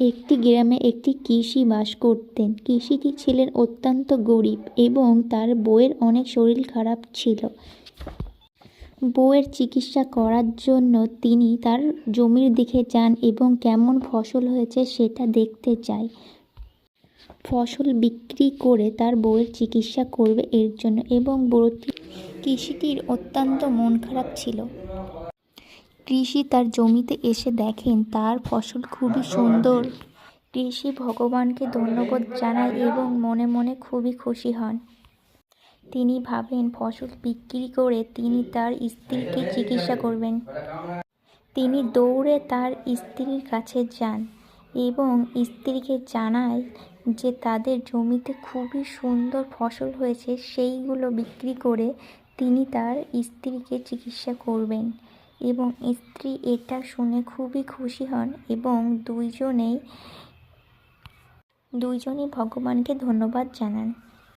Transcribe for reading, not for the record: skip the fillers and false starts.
একটি গ্রামে একটি কৃষি বাস করতেন। কৃষিটি ছিলেন অত্যন্ত গরিব এবং তার বউয়ের অনেক শরীর খারাপ ছিল। বউয়ের চিকিৎসা করার জন্য তিনি তার জমির দিকে যান এবং কেমন ফসল হয়েছে সেটা দেখতে চায়। ফসল বিক্রি করে তার বউয়ের চিকিৎসা করবে এর জন্য, এবং কৃষিটির অত্যন্ত মন খারাপ ছিল। কৃষি তার জমিতে এসে দেখেন তার ফসল খুবই সুন্দর। কৃষি ভগবানকে ধন্যবাদ জানায় এবং মনে মনে খুবই খুশি হন। তিনি ভাবেন ফসল বিক্রি করে তিনি তার স্ত্রীকে চিকিৎসা করবেন। তিনি দৌড়ে তার স্ত্রীর কাছে যান এবং স্ত্রীকে জানায় যে তাদের জমিতে খুবই সুন্দর ফসল হয়েছে, সেইগুলো বিক্রি করে তিনি তার স্ত্রীকে চিকিৎসা করবেন। এবং স্ত্রী এটা শুনে খুবই খুশি হন এবং দুইজনেই ভগবানকে ধন্যবাদ জানান।